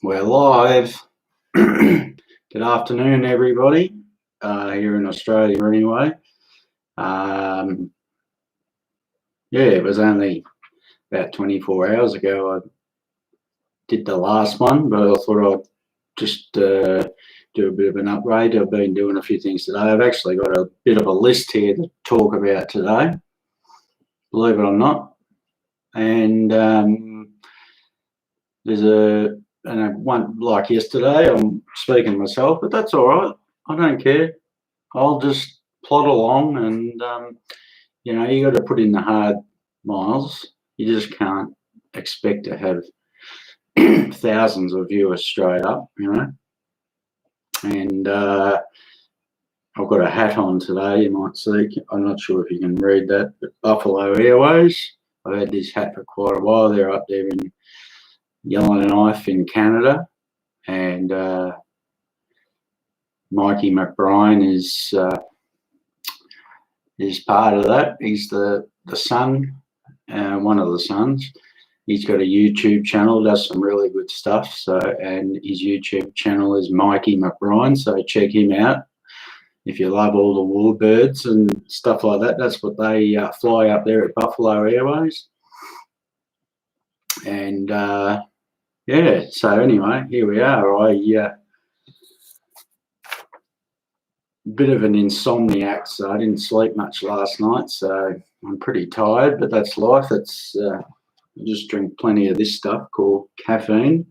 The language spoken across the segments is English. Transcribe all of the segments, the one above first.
We're live. Good afternoon, everybody, here in Australia anyway. Yeah, it was only about 24 hours ago I did the last one, but I thought I'd just do a bit of an upgrade. I've been doing a few things today. I've actually got a bit of a list here to talk about today, believe it or not. And there's one like yesterday, I'm speaking to myself, but that's all right. I don't care. I'll just plod along, and you got to put in the hard miles. You just can't expect to have thousands of viewers straight up, And I've got a hat on today. You might see. I'm not sure if you can read that, but Buffalo Airways. I've had this hat for quite a while. They're up there in Yellowknife in Canada, and Mikey McBride is part of that. He's the son, one of the sons. He's got a YouTube channel, does some really good stuff. So, and his YouTube channel is Mikey McBride. So check him out if you love all the warbirds and stuff like that. That's what they fly up there at Buffalo Airways. And yeah, so anyway, here we are. Bit of an insomniac, so I didn't sleep much last night, so I'm pretty tired, but that's life. It's I just drink plenty of this stuff called caffeine.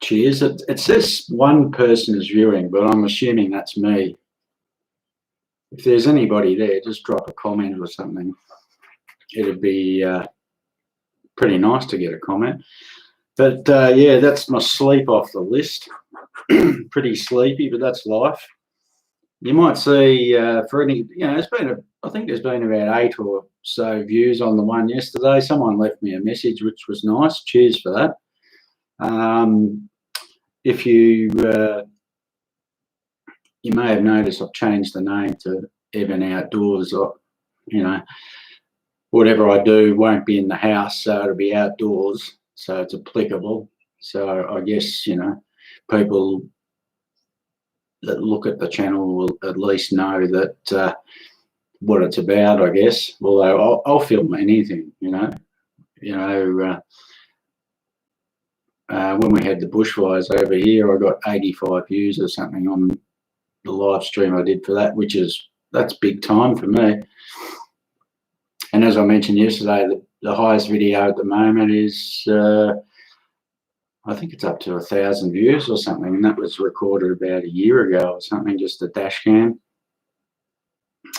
Cheers. It says one person is viewing, but I'm assuming that's me. If there's anybody there, just drop a comment or something. It'd be pretty nice to get a comment. But yeah, that's my sleep off the list. Pretty sleepy, but that's life. You might see for any, it's been I think there's been about 8 or so views on the one yesterday. Someone left me a message, which was nice. Cheers for that. If you may have noticed, I've changed the name to Evan Outdoors. Whatever I do won't be in the house, so it'll be outdoors, so it's applicable. So I guess people that look at the channel will at least know that what it's about, I guess. Although I'll film anything, when we had the bushfires over here, I got 85 views or something on the live stream I did for that, that's big time for me. And as I mentioned yesterday, the highest video at the moment is I think it's up to 1,000 views or something, and that was recorded about a year ago or something, just a dash cam.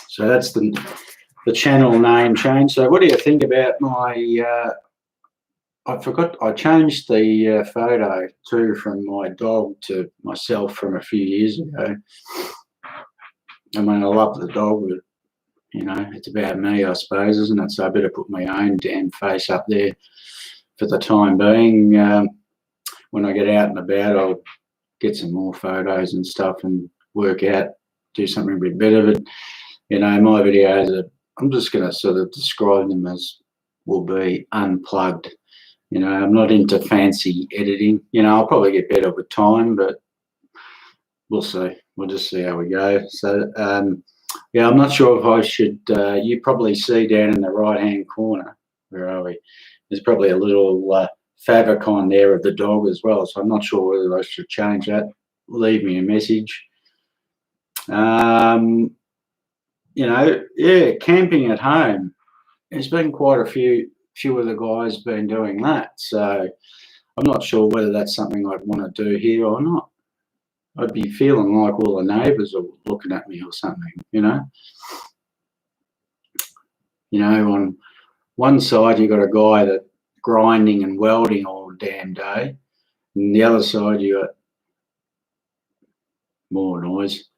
So that's the channel name change. So what do you think about my I changed the photo too from my dog to myself from a few years ago. I mean, I love the dog, but it's about me, I suppose, isn't it? So I better put my own damn face up there for the time being. When I get out and about, I'll get some more photos and stuff and work out, do something a bit better. But, my videos I'm just going to sort of describe them as will be unplugged. I'm not into fancy editing. I'll probably get better with time, but we'll see. We'll just see how we go. So, yeah, I'm not sure if I should, you probably see down in the right-hand corner, where are we? There's probably a little favicon there of the dog as well, so I'm not sure whether I should change that. Leave me a message. Yeah, camping at home. There's been quite a few of the guys been doing that, so I'm not sure whether that's something I'd want to do here or not. I'd be feeling like all the neighbours are looking at me or something, on one side you got a guy that grinding and welding all damn day, and the other side you got more noise.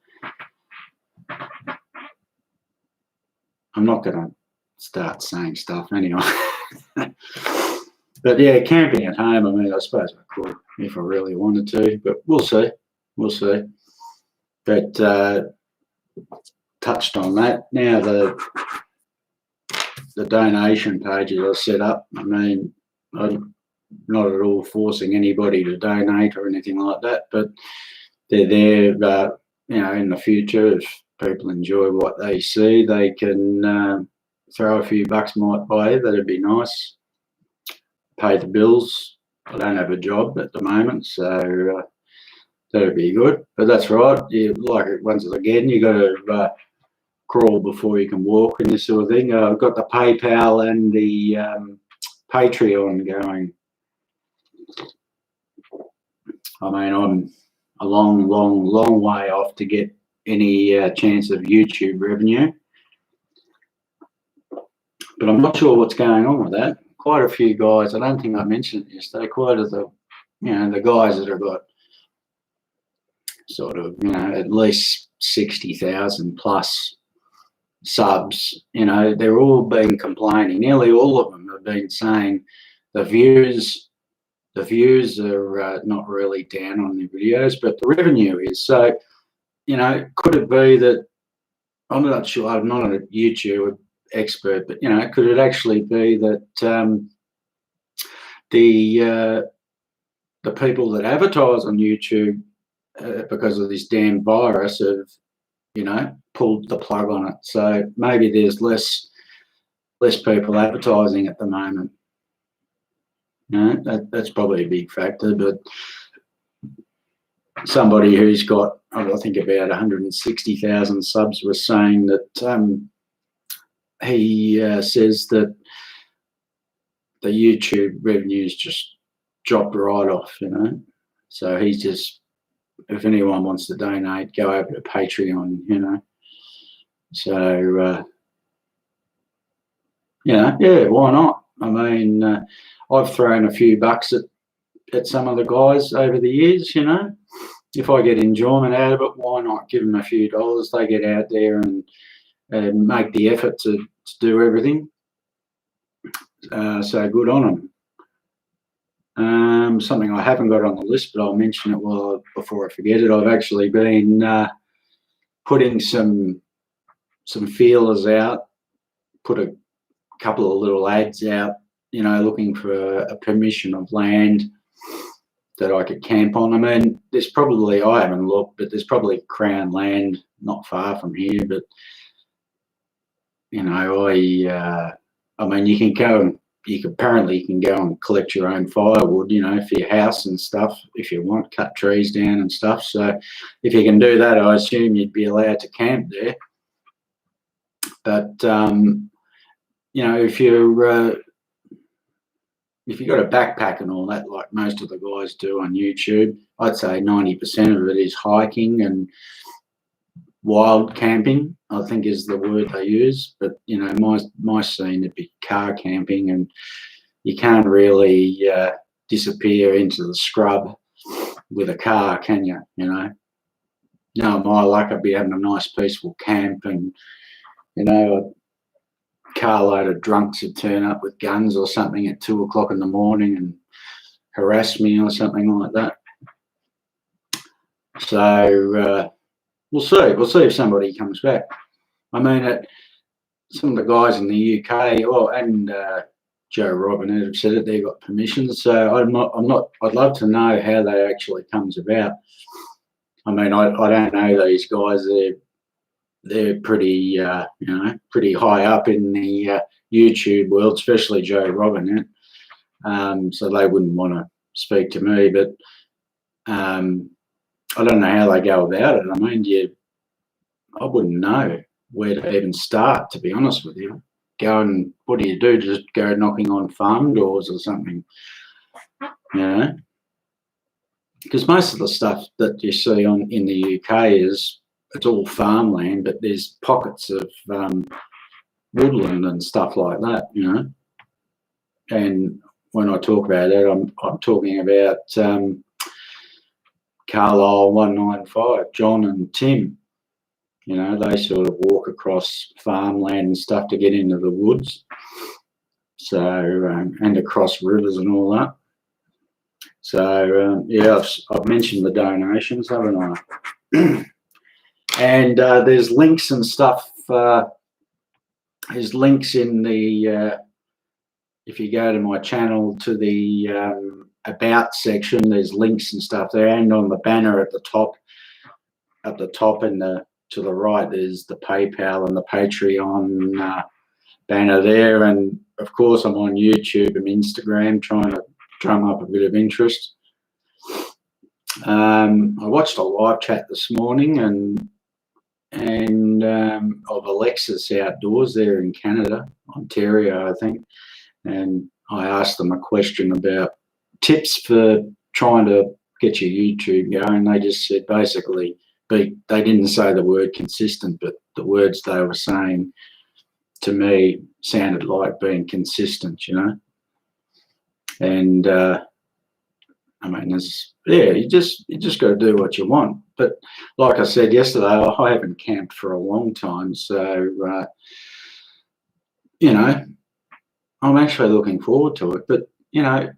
I'm not going to start saying stuff anyway. But yeah, camping at home, I mean, I suppose I could if I really wanted to, but we'll see. We'll see. But touched on that. Now the donation pages are set up. I mean, not at all forcing anybody to donate or anything like that, but they're there, you know, in the future, if people enjoy what they see, they can throw a few bucks my way. That'd be nice. Pay the bills. I don't have a job at the moment, so that'd be good. But that's right. You like it once again. You got to crawl before you can walk and this sort of thing. I've got the PayPal and the Patreon going. I mean, I'm a long way off to get any chance of YouTube revenue, but I'm not sure what's going on with that. Quite a few guys, I don't think I mentioned it yesterday, quite a the, you know, the guys that have got sort of, you know, at least 60,000 plus subs, you know, they're all been complaining. Nearly all of them have been saying the views are not really down on the videos, but the revenue is. So, you know, could it be that, I'm not sure, I'm not a YouTube expert, but, you know, could it actually be that the people that advertise on YouTube because of this damn virus have, you know, pulled the plug on it. So maybe there's less people advertising at the moment. You know, that's probably a big factor, but somebody who's got, I think, about 160,000 subs was saying that he says that the YouTube revenues just dropped right off, you know. So he's just, if anyone wants to donate, go over to Patreon, you know. So, you know, yeah, why not? I mean, I've thrown a few bucks at some of the guys over the years, you know. If I get enjoyment out of it, why not give them a few dollars? They get out there and make the effort to do everything. So good on them. Something I haven't got on the list, but I'll mention it before I forget it. I've actually been putting some feelers out, put a couple of little ads out, you know, looking for a permission of land that I could camp on. I mean, there's probably, I haven't looked, but there's probably Crown land not far from here. But, you know, I mean, you can go and apparently you can go and collect your own firewood, you know, for your house and stuff if you want, cut trees down and stuff. So if you can do that, I assume you'd be allowed to camp there. But, you know, if you've got a backpack and all that, like most of the guys do on YouTube, I'd say 90% of it is hiking and wild camping, I think is the word they use. But, you know, my scene would be car camping, and you can't really disappear into the scrub with a car, can you? You know, no, my luck, I'd be having a nice peaceful camp, and, you know, a carload of drunks would turn up with guns or something at 2 o'clock in the morning and harass me or something like that. So we'll see. We'll see if somebody comes back. I mean, some of the guys in the UK, and Joe Robin have said that they've got permissions. So I'd love to know how that actually comes about. I mean, I don't know these guys. They're pretty, you know, pretty high up in the YouTube world, especially Joe Robin. So they wouldn't want to speak to me, but I don't know how they go about it. I mean, I wouldn't know where to even start, to be honest with you. What do you do? Just go knocking on farm doors or something, you know? Because most of the stuff that you see in the UK it's all farmland, but there's pockets of woodland and stuff like that, you know. And when I talk about that, I'm talking about Carlisle 195, John and Tim. You know, they sort of walk across farmland and stuff to get into the woods. So, and across rivers and all that. So, yeah, I've mentioned the donations, haven't I? And there's links and stuff. There's links in the if you go to my channel to the about section, there's links and stuff there, and on the banner at the top and to the right, there's the PayPal and the Patreon banner there. And of course, I'm on YouTube and Instagram trying to drum up a bit of interest. I watched a live chat this morning and of Alexis Outdoors there in Canada, Ontario, I think, and I asked them a question about tips for trying to get your YouTube going. They just said basically, they didn't say the word consistent, but the words they were saying to me sounded like being consistent, you know. And I mean, you just got to do what you want. But like I said yesterday, I haven't camped for a long time, so you know, I'm actually looking forward to it. But you know,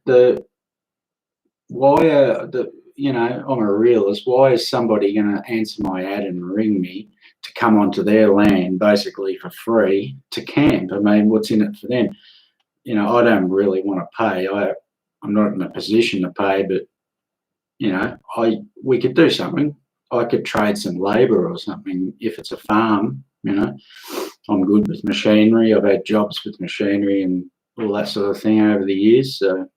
I'm a realist. Why is somebody going to answer my ad and ring me to come onto their land basically for free to camp? I mean, what's in it for them? You know, I don't really want to pay. I'm not in a position to pay, but you know, we could do something. I could trade some labour or something if it's a farm. You know, I'm good with machinery. I've had jobs with machinery and all that sort of thing over the years. So,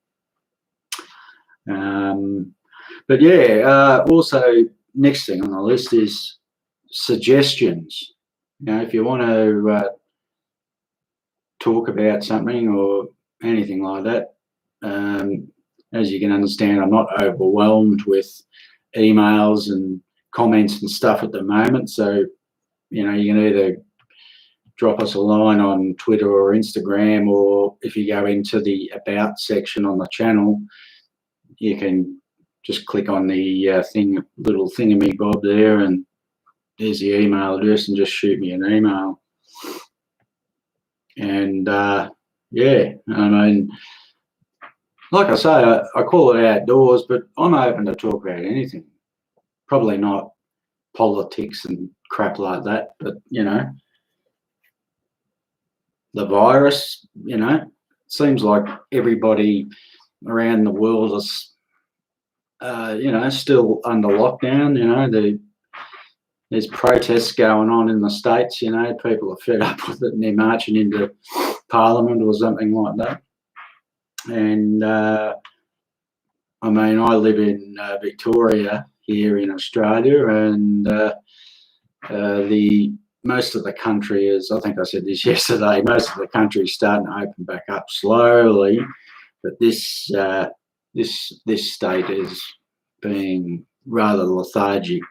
but yeah. Also, next thing on the list is suggestions. You know, if you want to talk about something or anything like that. As you can understand, I'm not overwhelmed with emails and comments and stuff at the moment. So, you know, you can either drop us a line on Twitter or Instagram, or if you go into the About section on the channel, you can just click on the little thingamabob there, and there's the email address, and just shoot me an email. And yeah, I mean, like I say, I call it outdoors, but I'm open to talk about anything. Probably not politics and crap like that, but, you know, the virus, you know, it seems like everybody around the world is, you know, still under lockdown. You know, there's protests going on in the States, you know, people are fed up with it and they're marching into Parliament or something like that. And I mean, I live in Victoria here in Australia, and most of the country is, I think I said this yesterday, most of the country is starting to open back up slowly, but this state is being rather lethargic,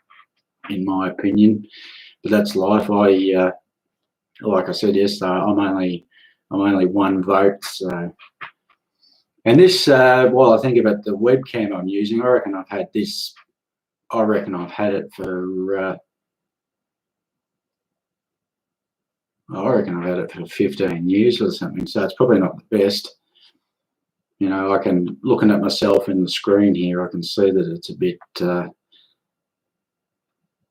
in my opinion. But that's life. Like I said yesterday, I'm only one vote, so. And this, while I think about the webcam I'm using, I reckon I've had it for, I reckon I've had it for 15 years or something, so it's probably not the best. You know, looking at myself in the screen here, I can see that it's a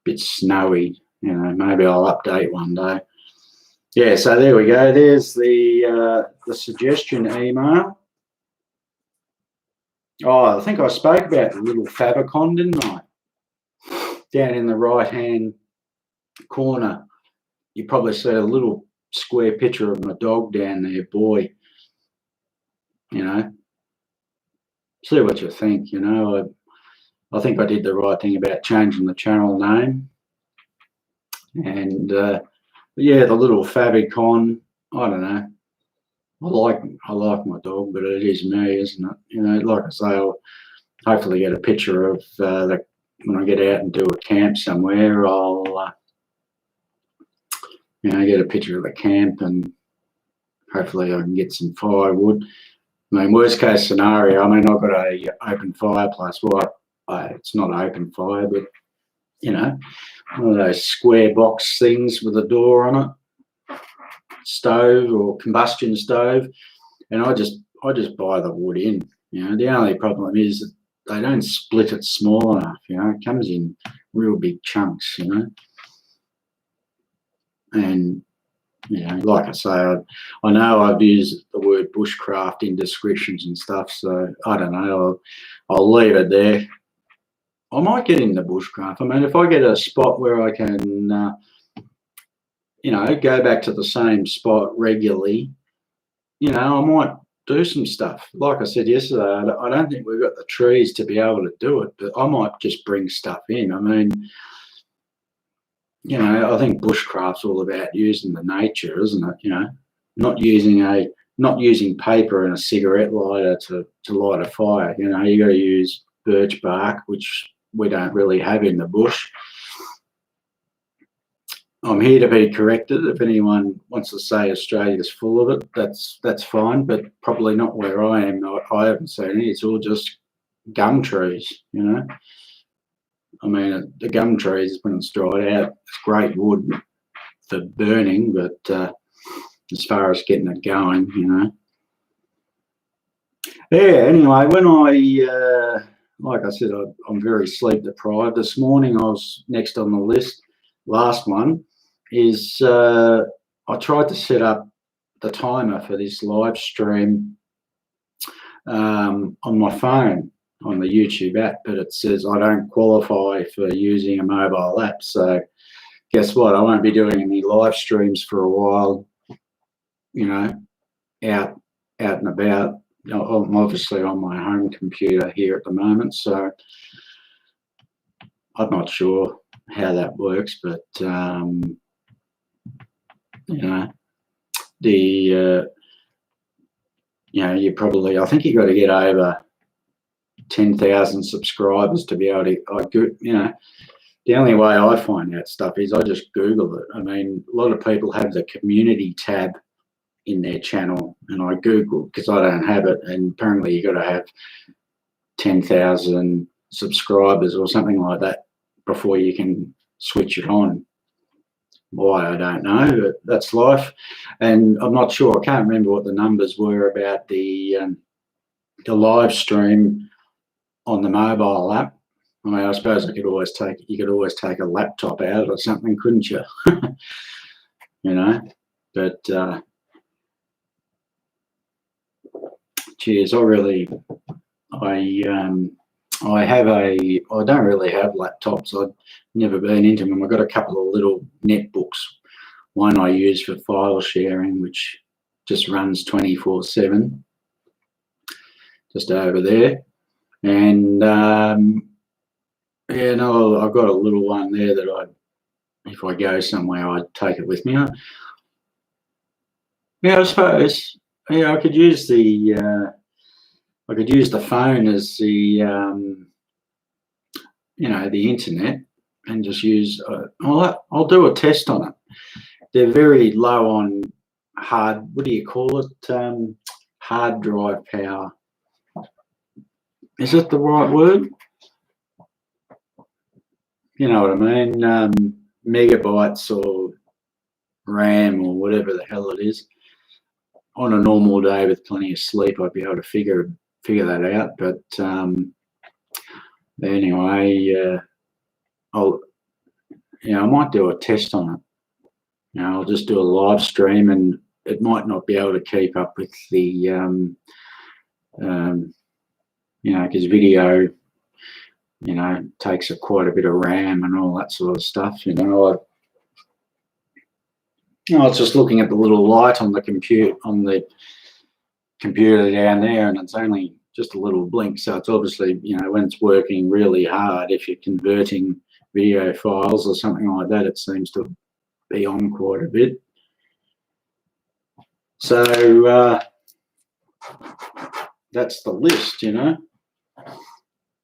bit snowy. You know, maybe I'll update one day. Yeah, so there we go. There's the suggestion email. Oh, I think I spoke about the little favicon, didn't I? Down in the right-hand corner, you probably see a little square picture of my dog down there, Boy. You know, see what you think. You know, I think I did the right thing about changing the channel name. And yeah, the little favicon, I don't know. I like my dog, but it is me, isn't it? You know, like I say, I'll hopefully get a picture of when I get out and do a camp somewhere. I'll you know, get a picture of the camp, and hopefully I can get some firewood. I mean, worst case scenario, I mean, I've got a open fireplace. Well, it's not open fire, but you know, one of those square box things with a door on it. Stove or combustion stove, and I just buy the wood in. You know, the only problem is that they don't split it small enough. You know, it comes in real big chunks. You know, and you know, like I say, I know I've used the word bushcraft in descriptions and stuff, so I don't know. I'll leave it there. I might get into bushcraft. I mean, if I get a spot where I can, you know, go back to the same spot regularly, you know, I might do some stuff. Like I said yesterday, I don't think we've got the trees to be able to do it, but I might just bring stuff in. I mean, you know, I think bushcraft's all about using the nature, isn't it? You know, not using paper and a cigarette lighter to light a fire. You know, you got to use birch bark, which we don't really have in the bush. I'm here to be corrected. If anyone wants to say Australia's full of it, that's fine, but probably not where I am. I haven't seen any. It's all just gum trees, you know. I mean, the gum trees, when it's dried out, it's great wood for burning, but as far as getting it going, you know. Yeah, anyway, when like I said, I'm very sleep deprived. This morning I was next on the list. Last one is I tried to set up the timer for this live stream on my phone on the YouTube app, but it says I don't qualify for using a mobile app. So guess what? I won't be doing any live streams for a while, you know, out and about. I'm obviously on my home computer here at the moment, so I'm not sure how that works, but you know, you know, you probably, I think you got to get over 10,000 subscribers to be able to, you know, the only way I find out stuff is I just Google it. I mean, a lot of people have the community tab in their channel, and I Google because I don't have it, and apparently you got to have 10,000 subscribers or something like that before you can switch it on. Why, I don't know, but that's life. And I'm not sure, I can't remember what the numbers were about the live stream on the mobile app. I mean, I suppose you could always take a laptop out or something, couldn't you? You know, but geez, I don't really have laptops. I've never been into them. I've got a couple of little netbooks. One I use for file sharing, which just runs 24/7, just over there. And yeah, no, I've got a little one there that if I go somewhere, I'd take it with me. Yeah, I suppose. Yeah, I could use the phone as the you know, the internet, and just use. I'll do a test on it. They're very low on hard. What do you call it? Hard drive power. Is that the right word? You know what I mean? Megabytes or RAM or whatever the hell it is. On a normal day with plenty of sleep, I'd be able to figure that out. But anyway, I might do a test on it. You know, I'll just do a live stream, and it might not be able to keep up with the you know, because video, you know, takes quite a bit of RAM and all that sort of stuff. You know, I was just looking at the little light on the computer down there, and it's only just a little blink. So it's obviously, you know, when it's working really hard, if you're converting video files or something like that, it seems to be on quite a bit. So that's the list, you know.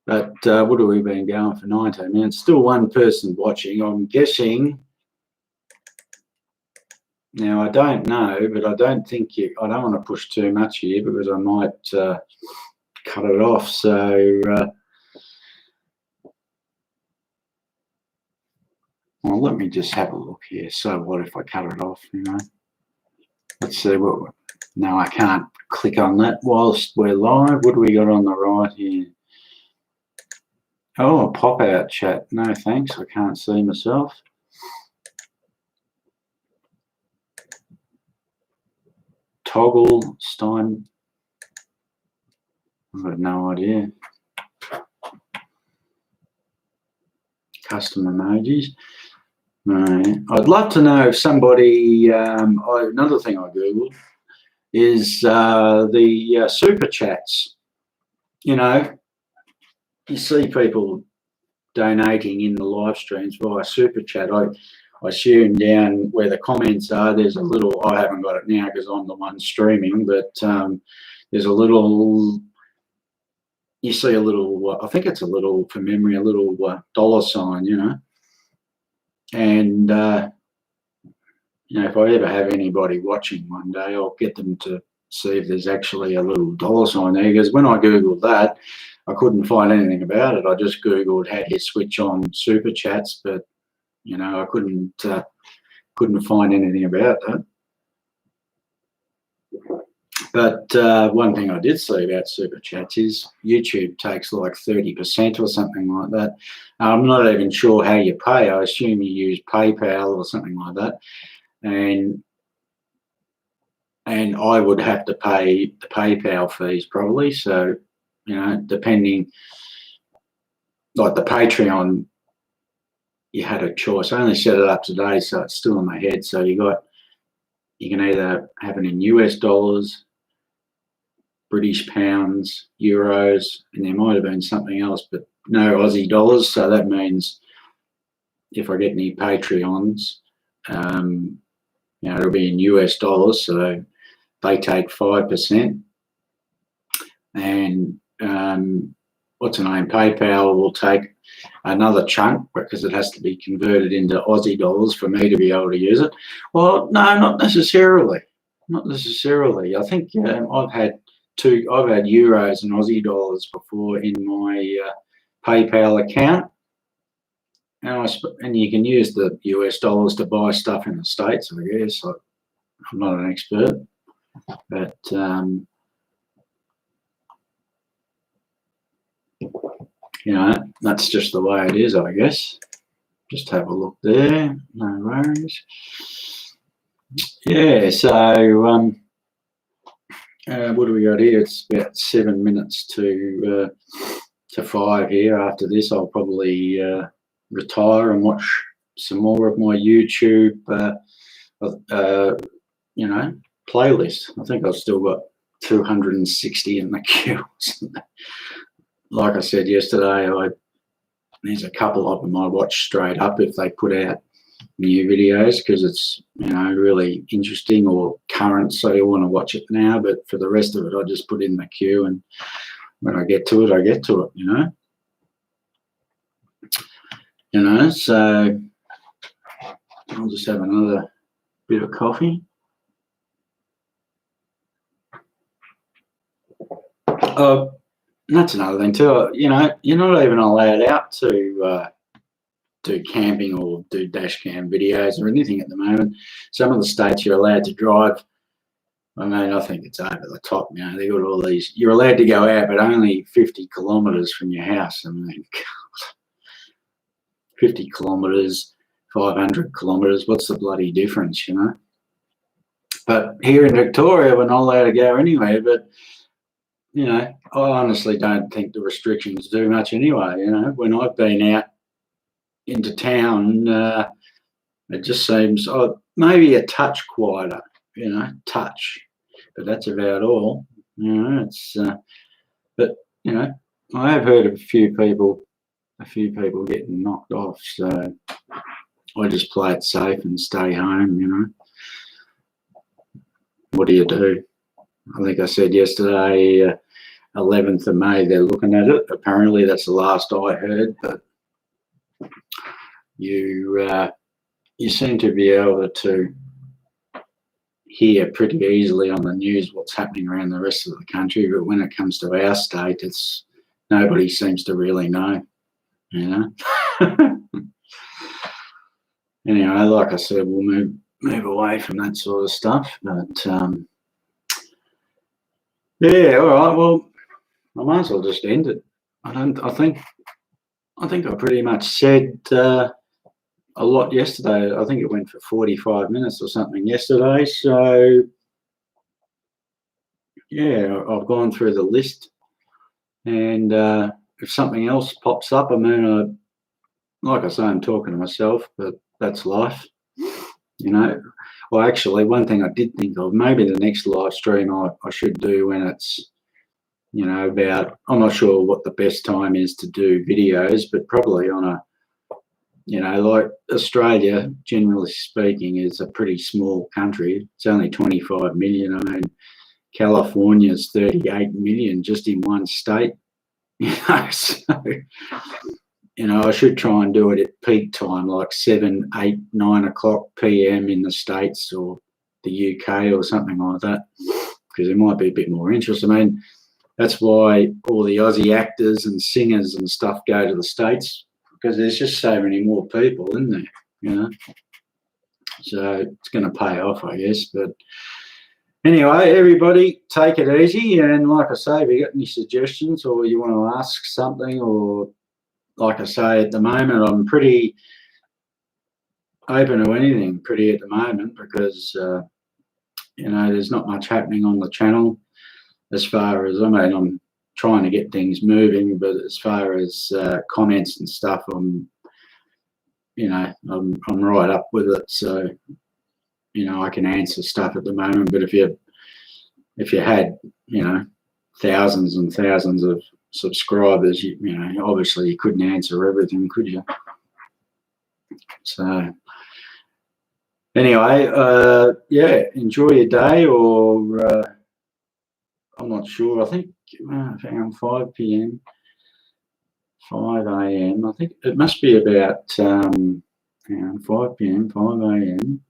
But what have we been going for? 19 minutes. Still one person watching, I'm guessing. Now, I don't know, but I don't think I don't want to push too much here because I might cut it off. So, well, let me just have a look here. So what if I cut it off, you know? Let's see what... No, I can't click on that whilst we're live. What do we got on the right here? Oh, a pop-out chat. No, thanks. I can't see myself. Toggle, Stein. I've got no idea. Custom emojis. I'd love to know if somebody, another thing I Googled is the super chats. You know, you see people donating in the live streams via super chat. I assume down where the comments are, there's a little, I haven't got it now because I'm the one streaming, but there's a little, you see a little, I think it's a little, from memory, a little dollar sign, you know. And, you know, if I ever have anybody watching one day, I'll get them to see if there's actually a little dollar sign there, because when I Googled that, I couldn't find anything about it. I just Googled how do you switch on super chats, but you know, I couldn't find anything about that. But one thing I did see about super chats is YouTube takes like 30% or something like that. I'm not even sure how you pay. I assume you use PayPal or something like that, and I would have to pay the PayPal fees probably. So, you know, depending, like the Patreon, you had a choice. I only set it up today, so it's still in my head. So you can either have it in US dollars, British pounds, euros, and there might have been something else, but no Aussie dollars. So that means if I get any Patreons, you know, it'll be in US dollars. So they take 5%, and what's the name? PayPal will take another chunk because it has to be converted into Aussie dollars for me to be able to use it. Well, no, not necessarily. Not necessarily. I think I've had euros and Aussie dollars before in my PayPal account, and you can use the US dollars to buy stuff in the States. I guess I'm not an expert, but you know, that's just the way it is, I guess. Just have a look there. No worries. Yeah, so what do we got here? It's about 7 minutes to 5 here. After this, I'll probably retire and watch some more of my YouTube, you know, playlist. I think I've still got 260 in the queue. Like I said yesterday, there's a couple of them I watch straight up if they put out new videos because it's, you know, really interesting or current, so you want to watch it now. But for the rest of it, I just put in the queue, and when I get to it, I get to it, you know. You know, so I'll just have another bit of coffee. That's another thing too. You know, you're not even allowed out to do camping or do dash cam videos or anything at the moment. Some of the states you're allowed to drive. I mean, I think it's over the top now. They've got all these. You're allowed to go out, but only 50 kilometres from your house. I mean, 50 kilometres, 500 kilometres. What's the bloody difference, you know? But here in Victoria, we're not allowed to go anywhere. But you know, I honestly don't think the restrictions do much anyway. You know, when I've been out into town, it just seems maybe a touch quieter, you know, touch, but that's about all. You know, it's but you know, I have heard of a few people getting knocked off, so I just play it safe and stay home. You know, what do you do? I think I said yesterday, 11th of May, they're looking at it. Apparently, that's the last I heard, but you seem to be able to hear pretty easily on the news what's happening around the rest of the country, but when it comes to our state, it's nobody seems to really know, you know. Anyway, like I said, we'll move away from that sort of stuff, but yeah, all right, well, I might as well just end it. I think I pretty much said a lot yesterday. I think it went for 45 minutes or something yesterday. So yeah, I've gone through the list, and if something else pops up, I mean, like I say, I'm talking to myself, but that's life, you know. Well, actually, one thing I did think of, maybe the next live stream I should do when it's, you know, about, I'm not sure what the best time is to do videos, but probably on a, you know, like Australia, generally speaking, is a pretty small country. It's only 25 million. I mean, California's 38 million just in one state. You know, so, you know, I should try and do it at peak time, like 7, 8, 9 o'clock PM in the States or the UK or something like that, because there might be a bit more interest. I mean, that's why all the Aussie actors and singers and stuff go to the States, because there's just so many more people in there, you know. So it's going to pay off, I guess. But anyway, everybody, take it easy. And like I say, if you got any suggestions or you want to ask something, or like I say, at the moment, I'm pretty open to anything pretty at the moment, because, you know, there's not much happening on the channel as far as, I mean, I'm trying to get things moving, but as far as comments and stuff, I'm, you know, I'm right up with it. So, you know, I can answer stuff at the moment, but if you had, you know, thousands and thousands of subscribers, you know, obviously you couldn't answer everything, could you? So anyway, yeah, enjoy your day, or I'm not sure. I think around 5 PM, 5 AM. I think it must be about around 5 PM, 5 AM,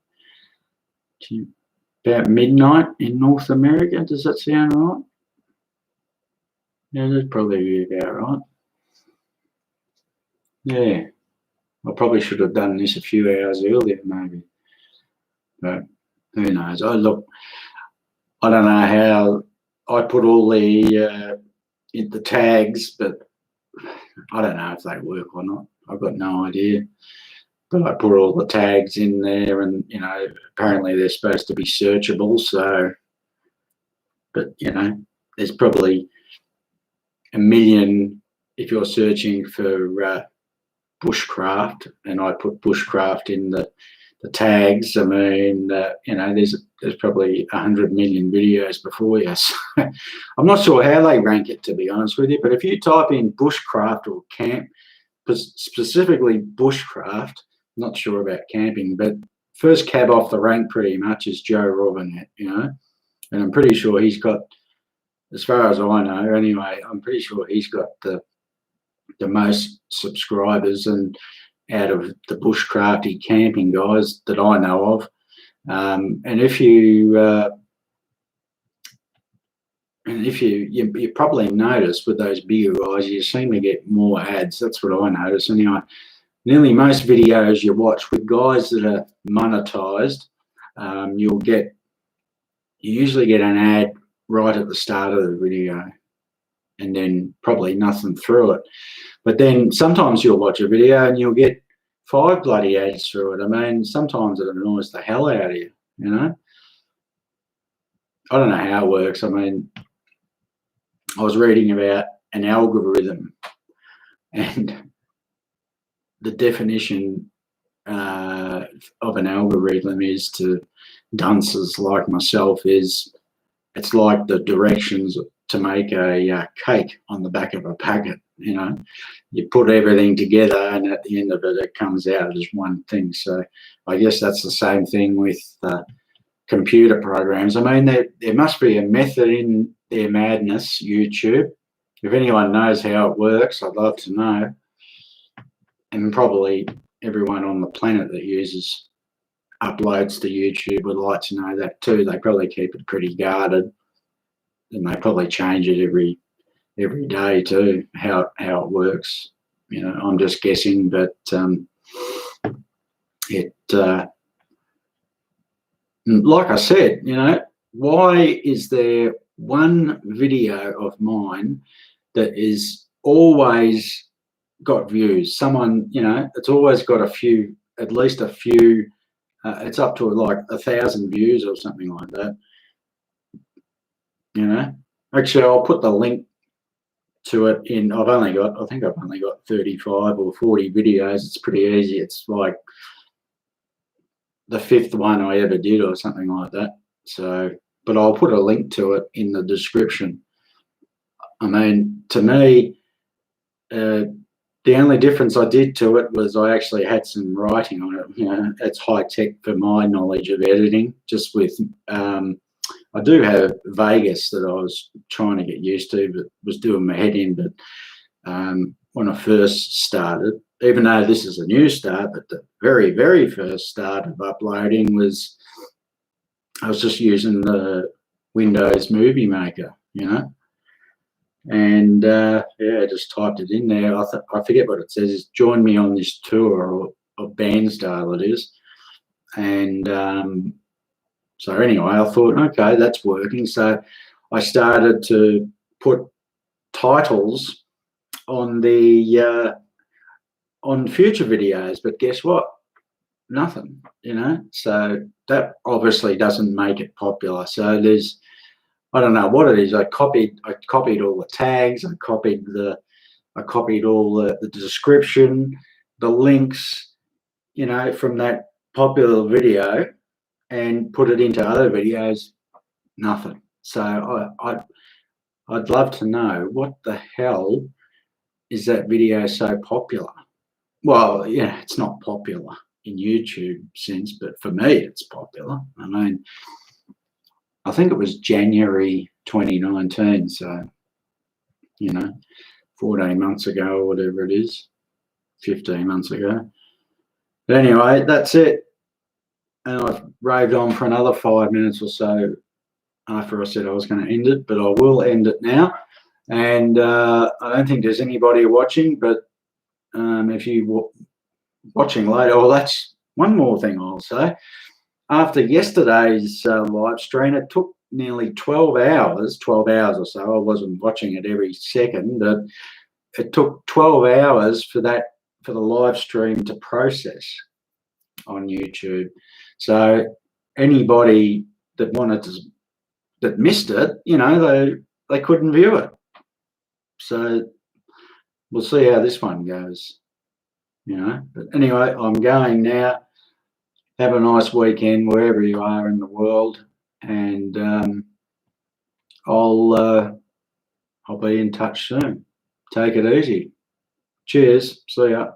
about midnight in North America. Does that sound right? Yeah, that'd probably be about right. Yeah, I probably should have done this a few hours earlier, maybe. But who knows? I don't know how I put all the tags, but I don't know if they work or not. I've got no idea. But I put all the tags in there, and, you know, apparently they're supposed to be searchable. So, but, you know, there's probably a million if you're searching for bushcraft, and I put bushcraft in the tags. I mean, you know, there's probably 100 million videos before you. So I'm not sure how they rank it, to be honest with you. But if you type in bushcraft or camp, specifically bushcraft, not sure about camping, but first cab off the rank pretty much is Joe Robinette, you know, and I'm pretty sure he's got, as far as I know anyway, I'm pretty sure he's got the most subscribers, and out of the bushcrafty camping guys that I know of. And if you probably notice with those bigger guys, you seem to get more ads. That's what I notice. Anyway, nearly most videos you watch with guys that are monetized, you usually get an ad right at the start of the video, and then probably nothing through it. But then sometimes you'll watch a video and you'll get 5 bloody ads through it. I mean, sometimes it annoys the hell out of you, you know. I don't know how it works. I mean, I was reading about an algorithm, and the definition of an algorithm is, to dunces like myself, is it's like the directions to make a cake on the back of a packet. You know, you put everything together, and at the end of it, it comes out as one thing. So I guess that's the same thing with computer programs. I mean, there must be a method in their madness, YouTube. If anyone knows how it works, I'd love to know. And probably everyone on the planet that uses uploads to YouTube would like to know that too. They probably keep it pretty guarded, and they probably change it every day too, how it works. You know, I'm just guessing, but like I said, you know, why is there one video of mine that is always got views? Someone, you know, it's always got a few, at least a few, it's up to like 1,000 views or something like that. you know. Actually, I'll put the link to it in. I think I've only got 35 or 40 videos. It's pretty easy. It's like the 5th one I ever did or something like that. So, but I'll put a link to it in the description. I mean, to me, the only difference I did to it was I actually had some writing on it. You know, it's high tech for my knowledge of editing. Just with, I do have Vegas that I was trying to get used to, but was doing my head in. But when I first started, even though this is a new start, but the very, very first start of uploading was, I was just using the Windows Movie Maker, you know. And yeah, I just typed it in there. I forget what it says. It's join me on this tour of Bairnsdale, it is. And so anyway, I thought, okay, that's working. So I started to put titles on the on future videos, but guess what? Nothing, you know. So that obviously doesn't make it popular. So there's, I don't know what it is. I copied all the tags. I copied all the description, the links, you know, from that popular video, and put it into other videos. Nothing. So I'd love to know what the hell is that video so popular. Well, yeah, it's not popular in YouTube sense, but for me, it's popular. I mean, I think it was January 2019, so, you know, 14 months ago or whatever it is, 15 months ago. But anyway, that's it. And I've raved on for another 5 minutes or so after I said I was going to end it, but I will end it now. And I don't think there's anybody watching, but if you watching later, well, that's one more thing I'll say. After yesterday's live stream, it took nearly 12 hours or so. I wasn't watching it every second, but it took 12 hours for the live stream to process on YouTube. So anybody that that missed it, you know, they couldn't view it. So we'll see how this one goes, you know. But anyway, I'm going now. Have a nice weekend wherever you are in the world, and I'll be in touch soon. Take it easy. Cheers. See ya.